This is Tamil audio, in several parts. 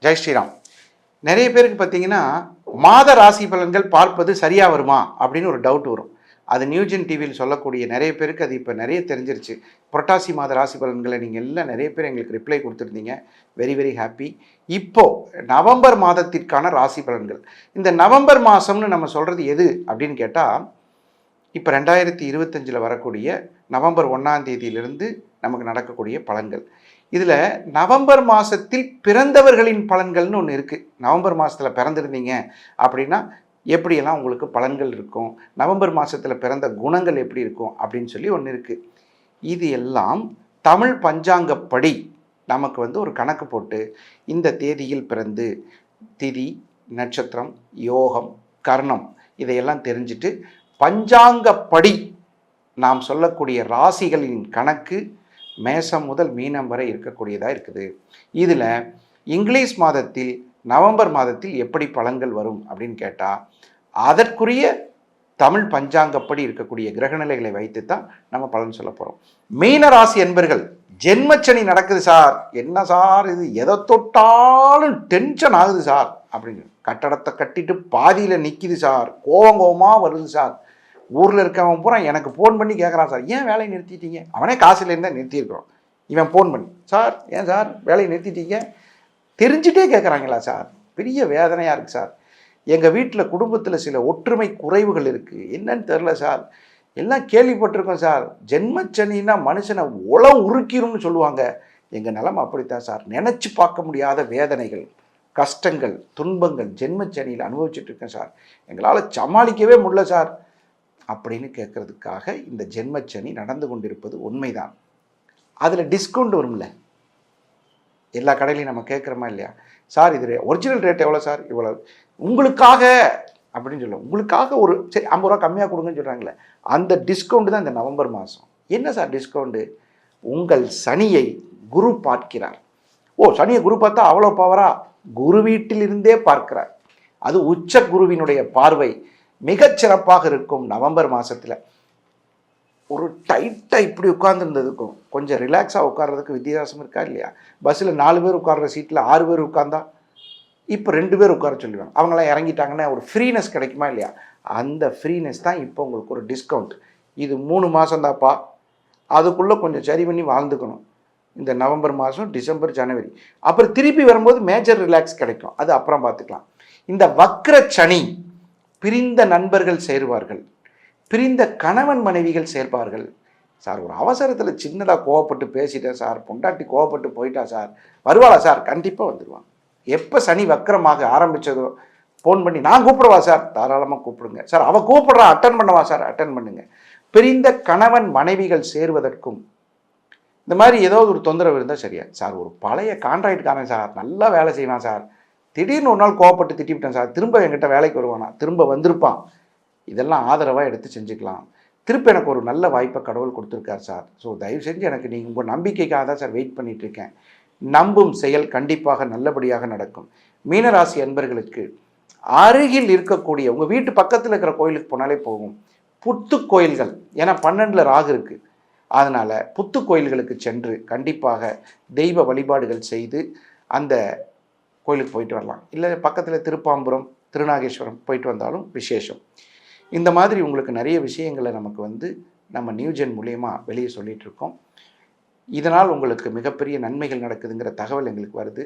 ஜெய் ஸ்ரீராம். நிறைய பேருக்கு பார்த்தீங்கன்னா மாத ராசி பலன்கள் பார்ப்பது சரியாக வருமா அப்படின்னு ஒரு டவுட் வரும். அது நியூஜென் டிவியில் சொல்லக்கூடிய நிறைய பேருக்கு அது இப்போ நிறைய தெரிஞ்சிருச்சு. புரட்டாசி மாத ராசி பலன்களை நீங்கள் எல்லாம் நிறைய பேர் எங்களுக்கு ரிப்ளை கொடுத்துருந்தீங்க. Very very happy. இப்போது நவம்பர் மாதத்திற்கான ராசி பலன்கள். இந்த நவம்பர் மாதம்னு நம்ம சொல்கிறது எது அப்படின்னு கேட்டால், இப்போ 2025 வரக்கூடிய நவம்பர் 1ஆம் தேதியிலிருந்து நமக்கு நடக்கக்கூடிய பலன்கள். இதில் நவம்பர் மாதத்தில் பிறந்தவர்களின் பலன்கள்னு ஒன்று இருக்குது. நவம்பர் மாதத்தில் பிறந்திருந்தீங்க அப்படின்னா எப்படியெல்லாம் உங்களுக்கு பலன்கள் இருக்கும், நவம்பர் மாதத்தில் பிறந்த குணங்கள் எப்படி இருக்கும் அப்படின்னு சொல்லி ஒன்று இருக்குது. இது எல்லாம் தமிழ் பஞ்சாங்கப்படி நமக்கு ஒரு கணக்கு போட்டு இந்த தேதியில் பிறந்து திதி, நட்சத்திரம், யோகம், கர்ணம் இதையெல்லாம் தெரிஞ்சுட்டு பஞ்சாங்கப்படி நாம் சொல்லக்கூடிய ராசிகளின் கணக்கு மேசம் முதல் மீனம் வரை இருக்கக்கூடியதாக இருக்குது. இதில் இங்கிலீஷ் மாதத்தில் நவம்பர் மாதத்தில் எப்படி பலன்கள் வரும் அப்படின்னு கேட்டால், அதற்குரிய தமிழ் பஞ்சாங்கப்படி இருக்கக்கூடிய கிரகநிலைகளை வைத்து தான் நம்ம பலன் சொல்ல போகிறோம். மீன ராசி என்பர்கள், ஜென்மச்சனி நடக்குது சார், என்ன சார் இது, எதை தொட்டாலும் டென்ஷன் ஆகுது சார் அப்படின்னு, கட்டடத்தை கட்டிட்டு பாதியில் நிற்கிது சார், கோவமாக வருது சார், ஊரில் இருக்கவன் பூரா எனக்கு ஃபோன் பண்ணி கேட்குறான் சார், ஏன் வேலையை நிறுத்திட்டீங்க, அவனே காசில் இருந்தால் நிறுத்தியிருக்கிறோம், இவன் ஃபோன் பண்ணி சார் ஏன் சார் வேலையை நிறுத்திட்டீங்க, தெரிஞ்சுட்டே கேட்குறாங்களா சார், பெரிய வேதனையாக இருக்குது சார், எங்கள் வீட்டில் குடும்பத்தில் சில ஒற்றுமை குறைவுகள் இருக்குது, என்னன்னு தெரில சார், எல்லாம் கேள்விப்பட்டிருக்கோம் சார், ஜென்மச்சனின்னா மனுஷனை உருக்கிரும்னு சொல்லுவாங்க, எங்கள் நிலைமை அப்படித்தான் சார், நினச்சி பார்க்க முடியாத வேதனைகள், கஷ்டங்கள், துன்பங்கள் ஜென்மச்சனியில் அனுபவிச்சுட்டு இருக்கேன் சார், எங்களால் சமாளிக்கவே முடியல சார் அப்படின்னு கேட்குறதுக்காக இந்த ஜென்மச்சனி நடந்து கொண்டிருப்பது உண்மைதான். அதில் டிஸ்கவுண்ட் வரும்ல, எல்லா கடையிலையும் நம்ம கேட்குறோமா இல்லையா, சார் இது ஒரிஜினல் ரேட் எவ்வளோ சார், இவ்வளோ உங்களுக்காக அப்படின்னு சொல்லுவோம், உங்களுக்காக ஒரு சரி 50 ரூபா கம்மியாக கொடுங்கன்னு சொல்கிறாங்களே, அந்த டிஸ்கவுண்ட் தான் இந்த நவம்பர் மாதம். என்ன சார் டிஸ்கவுண்ட்டு, உங்கள் சனியை குரு பார்க்கிறார். ஓ, சனியை குரு பார்த்தா அவ்வளோ பவரா, குரு வீட்டிலிருந்தே பார்க்கிறார், அது உச்ச குருவினுடைய பார்வை மிகச்சிறப்பாக இருக்கும். நவம்பர் மாதத்தில் ஒரு டைட்டாக இப்படி உட்கார்ந்துருந்ததுக்கும் கொஞ்சம் ரிலாக்ஸாக உட்கார்றதுக்கு வித்தியாசம் இருக்கா இல்லையா, பஸ்ஸில் 4 பேர் உட்கார்ற சீட்டில் 6 பேர் உட்கார்ந்தா இப்போ 2 பேர் உட்கார சொல்லுவாங்க, அவங்களாம் இறங்கிட்டாங்கன்னா ஒரு ஃப்ரீனஸ் கிடைக்குமா இல்லையா, அந்த ஃப்ரீனஸ் தான் இப்போ உங்களுக்கு ஒரு டிஸ்கவுண்ட். இது 3 மாதம் தான்ப்பா, அதுக்குள்ளே கொஞ்சம் சரி பண்ணி வாழ்ந்துக்கணும். இந்த நவம்பர் மாதம், டிசம்பர், ஜனவரி, அப்புறம் திருப்பி வரும்போது மேஜர் ரிலாக்ஸ் கிடைக்கும், அது அப்புறம் பார்த்துக்கலாம். இந்த வக்ர சனி, பிரிந்த நண்பர்கள் சேருவார்கள், பிரிந்த கணவன் மனைவிகள் சேர்ப்பார்கள். சார் ஒரு அவசரத்தில் சின்னதாக கோவப்பட்டு பேசிட்டேன் சார், பொண்டாட்டி கோவப்பட்டு போயிட்டா சார், வருவாளா சார், கண்டிப்பாக வந்துடுவான். எப்போ சனி வக்கரமாக ஆரம்பித்ததோ ஃபோன் பண்ணி நான் கூப்பிடுவா சார், தாராளமாக கூப்பிடுங்க சார், அவள் கூப்பிடுறா அட்டன் பண்ணவா சார், அட்டன் பண்ணுங்க. பிரிந்த கணவன் மனைவிகள் சேருவதற்கும் இந்த மாதிரி ஏதாவது ஒரு தொந்தரவு இருந்தால் சரியா சார், ஒரு பழைய கான்ட்ராக்ட்காரன் சார், நல்லா வேலை செய்வான் சார், திடீர்னு ஒரு நாள் கோவப்பட்டு திட்டிவிட்டேன் சார், திரும்ப என்கிட்ட வேலைக்கு வருவானா, திரும்ப வந்திருப்பான், இதெல்லாம் ஆதரவாக எடுத்து செஞ்சுக்கலாம். திரும்ப எனக்கு ஒரு நல்ல வாய்ப்பை கடவுள் கொடுத்துருக்கார் சார், ஸோ தயவு செஞ்சு எனக்கு நீங்கள் உங்கள் நம்பிக்கைக்காக தான் சார் வெயிட் பண்ணிகிட்ருக்கேன். நம்பும் செயல் கண்டிப்பாக நல்லபடியாக நடக்கும். மீனராசி அன்பர்களுக்கு அருகில் இருக்கக்கூடிய உங்கள் வீட்டு பக்கத்தில் இருக்கிற கோயிலுக்கு போனாலே போகும். புத்து கோயில்கள், ஏன்னா 12ல் ராகு இருக்குது, அதனால் புத்து கோயில்களுக்கு சென்று கண்டிப்பாக தெய்வ வழிபாடுகள் செய்து அந்த கோயிலுக்கு போயிட்டு வரலாம். இல்லை பக்கத்தில் திருப்பாம்புரம், திருநாகேஸ்வரம் போயிட்டு வந்தாலும் விசேஷம். இந்த மாதிரி உங்களுக்கு நிறைய விஷயங்களை நமக்கு நம்ம நியூஜென் மூலயமா வெளியே சொல்லிகிட்டு இருக்கோம். இதனால் உங்களுக்கு மிகப்பெரிய நன்மைகள் நடக்குதுங்கிற தகவல் எங்களுக்கு வருது.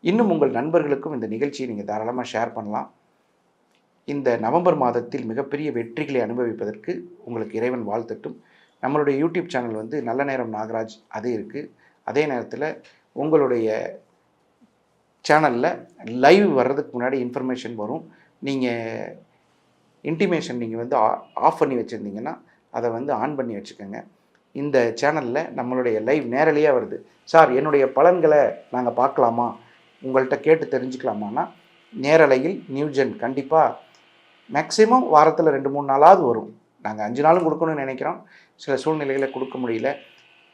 இன்னும் உங்கள் நண்பர்களுக்கும் இந்த நிகழ்ச்சியை நீங்கள் தாராளமாக ஷேர் பண்ணலாம். இந்த நவம்பர் மாதத்தில் மிகப்பெரிய வெற்றிகளை அனுபவிப்பதற்கு உங்களுக்கு இறைவன் வாழ்த்தட்டும். நம்மளுடைய யூடியூப் சேனல் நல்ல நேரம் நாகராஜ் அது இருக்குது. அதே நேரத்தில் உங்களுடைய சேனலில் லைவ் வர்றதுக்கு முன்னாடி இன்ஃபர்மேஷன் வரும். நீங்கள் இன்டிமேஷன் நீங்கள் ஆஃப் பண்ணி வச்சுருந்தீங்கன்னா அதை ஆன் பண்ணி வச்சுக்கோங்க. இந்த சேனலில் நம்மளுடைய லைவ் நேரலையாக வருது. சார் என்னுடைய பலன்களை நாங்கள் பார்க்கலாமா, உங்கள்கிட்ட கேட்டு தெரிஞ்சுக்கலாமான்னா நேரலையில் நியூஜென் கண்டிப்பாக மேக்ஸிமம் வாரத்தில் 2-3 நாளாவது வரும். நாங்கள் 5 நாளும் கொடுக்கணும்னு நினைக்கிறோம், சில சூழ்நிலைகளை கொடுக்க முடியல,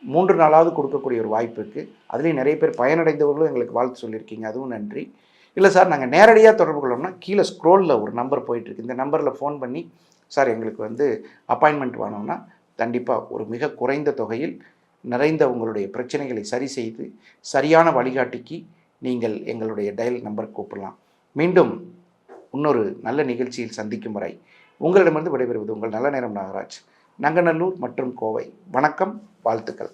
3 நாளாவது கொடுக்கக்கூடிய ஒரு வாய்ப்பு இருக்குது. அதுலேயும் நிறைய பேர் பயனடைந்தவர்களும் எங்களுக்கு வாழ்த்து சொல்லியிருக்கீங்க, அதுவும் நன்றி. இல்லை சார் நாங்கள் நேரடியாக தொடர்பு கொள்ளோம்னா கீழே ஸ்க்ரோலில் ஒரு நம்பர் போயிட்டுருக்கு, இந்த நம்பரில் ஃபோன் பண்ணி சார் எங்களுக்கு அப்பாயின்மெண்ட் வேணும்னா கண்டிப்பாக ஒரு மிக குறைந்த தொகையில் நிறைந்த உங்களுடைய பிரச்சனைகளை சரி செய்து சரியான வழிகாட்டிக்கு நீங்கள் எங்களுடைய டயல் நம்பர் கூப்பிடலாம். மீண்டும் இன்னொரு நல்ல நிகழ்ச்சியில் சந்திக்கும் வரை உங்களிடமிருந்து விடைபெறுவது உங்கள் நல்ல நேரம் நாகராஜ், நங்கநல்லூர் மற்றும் கோவை. வணக்கம், வாழ்த்துக்கள்.